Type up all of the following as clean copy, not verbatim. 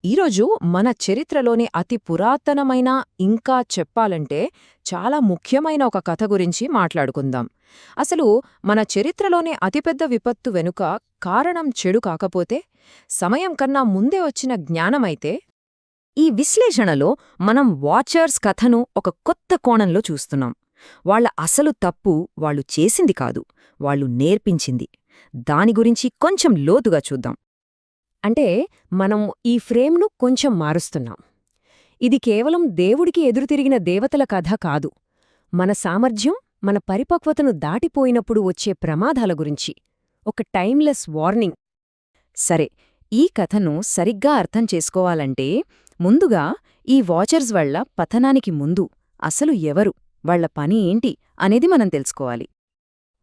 ఈరోజు మన చరిత్రలోని అతి పురాతనమైన ఇంకా చెప్పాలంటే చాలా ముఖ్యమైన ఒక కథ గురించి మాట్లాడుకుందాం. అసలు మన చరిత్రలోని అతిపెద్ద విపత్తు వెనుక కారణం చెడు కాకపోతే సమయం కన్నా ముందే వచ్చిన జ్ఞానమైతే. ఈ విశ్లేషణలో మనం వాచర్స్ కథను ఒక కొత్త కోణంలో చూస్తున్నాం. వాళ్ళ అసలు తప్పు వాళ్ళు చేసింది కాదు, వాళ్ళు నేర్పించింది. దాని గురించి కొంచెం లోతుగా చూద్దాం. అంటే మనం ఈ ఫ్రేమ్ను కొంచెం మారుస్తున్నాం. ఇది కేవలం దేవుడికి ఎదురుతిరిగిన దేవతల కథ కాదు, మన సామర్థ్యం, మన పరిపక్వతను దాటిపోయినప్పుడు వచ్చే ప్రమాదాల గురించి ఒక టైమ్లెస్ వార్నింగ్. సరే, ఈ కథను సరిగ్గా అర్థం చేసుకోవాలంటే ముందుగా ఈ వాచర్స్ వాళ్ల పతనానికి ముందు అసలు ఎవరు, వాళ్ల పని ఏంటి అనేది మనం తెలుసుకోవాలి.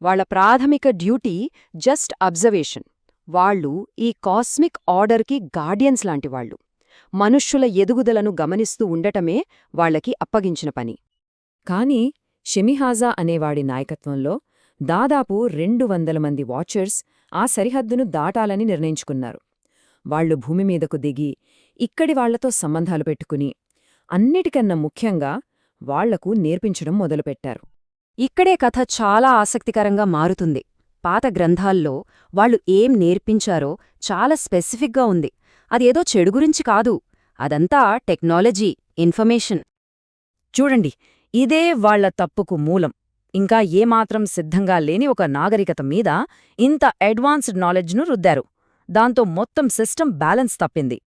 వాళ్ల ప్రాథమిక డ్యూటీ జస్ట్ అబ్జర్వేషన్. వాళ్ళు ఈ కాస్మిక్ ఆర్డర్కి గార్డియన్స్ లాంటివాళ్లు. మనుష్యుల ఎదుగుదలను గమనిస్తూ ఉండటమే వాళ్లకి అప్పగించిన పని. కాని షెమిహాజా అనేవాడి నాయకత్వంలో దాదాపు 200 మంది వాచర్స్ ఆ సరిహద్దును దాటాలని నిర్ణయించుకున్నారు. వాళ్లు భూమిమీదకు దిగి ఇక్కడి వాళ్లతో సంబంధాలు పెట్టుకుని అన్నిటికన్నా ముఖ్యంగా వాళ్లకు నేర్పించడం మొదలుపెట్టారు. ఇక్కడే కథ చాలా ఆసక్తికరంగా మారుతుంది. పాత గ్రంథాల్లో వాళ్ళు ఏం నేర్పించారో చాలా స్పెసిఫిక్గా ఉంది. అదేదో చెడు గురించి కాదు, అదంతా టెక్నాలజీ, ఇన్ఫర్మేషన్. చూడండి, ఇదే వాళ్ల తప్పుకు మూలం. ఇంకా ఏమాత్రం సిద్ధంగా లేని ఒక నాగరికత మీద ఇంత అడ్వాన్స్డ్ నాలెడ్జ్ను రుద్దారు. దాంతో మొత్తం సిస్టమ్ బ్యాలెన్స్ తప్పింది.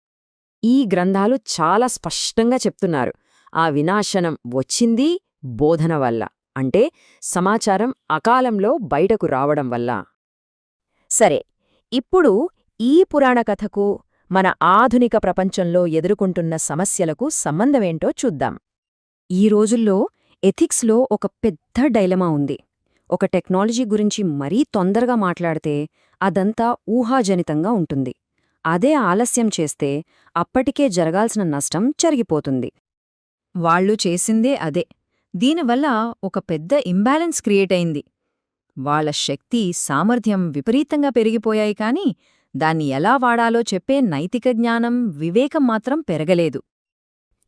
ఈ గ్రంథాలు చాలా స్పష్టంగా చెప్తున్నారు, ఆ వినాశనం వచ్చింది బోధన వల్ల, అంటే సమాచారం అకాలంలో బయటకు రావడం వల్ల. సరే, ఇప్పుడు ఈ పురాణ కథకు మన ఆధునిక ప్రపంచంలో ఎదుర్కొంటున్న సమస్యలకు సంబంధమేంటో చూద్దాం. ఈ రోజుల్లో ఎథిక్స్లో ఒక పెద్ద డైలమా ఉంది. ఒక టెక్నాలజీ గురించి మరీ తొందరగా మాట్లాడితే అదంతా ఊహాజనితంగా ఉంటుంది. అదే ఆలస్యం చేస్తే అప్పటికే జరగాల్సిన నష్టం జరిగిపోతుంది. వాళ్ళు చేసిందే అదే. దీనివల్ల ఒక పెద్ద ఇంబ్యాలెన్స్ క్రియేట్ అయింది. వాళ్ల శక్తి, సామర్థ్యం విపరీతంగా పెరిగిపోయాయి, కాని దాన్ని ఎలా వాడాలో చెప్పే నైతిక జ్ఞానం, వివేకం మాత్రం పెరగలేదు.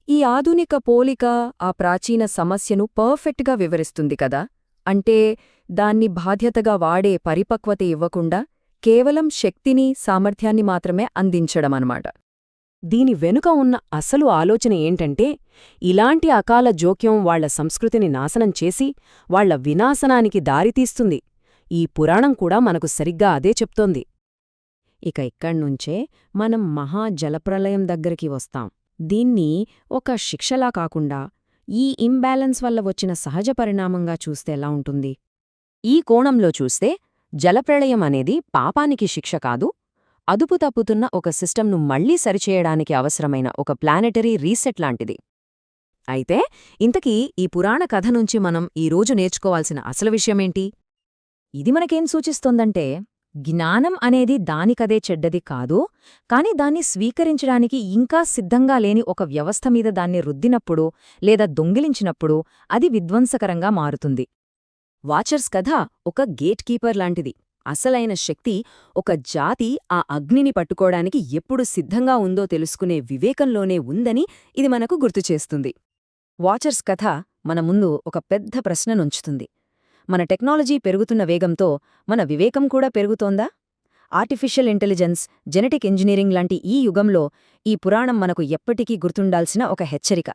ఈ ఆధునిక పోలిక ఆ ప్రాచీన సమస్యను పర్ఫెక్ట్గా వివరిస్తుంది కదా. అంటే దాన్ని బాధ్యతగా వాడే పరిపక్వత ఇవ్వకుండా కేవలం శక్తిని, సామర్థ్యాన్ని మాత్రమే అందించడమన్నమాట. దీని వెనుక ఉన్న అసలు ఆలోచన ఏంటంటే, ఇలాంటి అకాల జోక్యం వాళ్ల సంస్కృతిని నాశనం చేసి వాళ్ల వినాశనానికి దారితీస్తుంది. ఈ పురాణం కూడా మనకు సరిగ్గా అదే చెప్తోంది. ఇక ఇక్కడ్నుంచే మనం మహాజలప్రలయం దగ్గరికి వస్తాం. దీన్ని ఒక శిక్షలా కాకుండా ఈ ఇంబ్యాలెన్స్ వల్ల వచ్చిన సహజ పరిణామంగా చూస్తే ఎలా ఉంటుంది? ఈ కోణంలో చూస్తే జలప్రళయం అనేది పాపానికి శిక్ష కాదు, అదుపు తప్పుతున్న ఒక సిస్టమ్ను మళ్లీ సరిచేయడానికి అవసరమైన ఒక ప్లానెటరీ రీసెట్ లాంటిది. అయితే ఇంతకీ ఈ పురాణ కథ నుంచి మనం ఈరోజు నేర్చుకోవాల్సిన అసలు విషయమేంటి? ఇది మనకేం సూచిస్తోందంటే, జ్ఞానం అనేది దానికదే చెడ్డది కాదు, కాని దాన్ని స్వీకరించడానికి ఇంకా సిద్ధంగా లేని ఒక వ్యవస్థ మీద దాన్ని రుద్దినప్పుడు లేదా దొంగిలించినప్పుడు అది విధ్వంసకరంగా మారుతుంది. వాచర్స్ కథ ఒక గేట్ కీపర్ లాంటిది. అసలైన శక్తి ఒక జాతి ఆ అగ్నిని పట్టుకోవడానికి ఎప్పుడు సిద్ధంగా ఉందో తెలుసుకునే వివేకంలోనే ఉందని ఇది మనకు గుర్తుచేస్తుంది. వాచర్స్ కథ మన ముందు ఒక పెద్ద ప్రశ్ననుంచుతుంది. మన టెక్నాలజీ పెరుగుతున్న వేగంతో మన వివేకం కూడా పెరుగుతోందా? ఆర్టిఫిషియల్ ఇంటెలిజెన్స్, జెనెటిక్ ఇంజనీరింగ్ లాంటి ఈ యుగంలో ఈ పురాణం మనకు ఎప్పటికీ గుర్తుండాల్సిన ఒక హెచ్చరిక.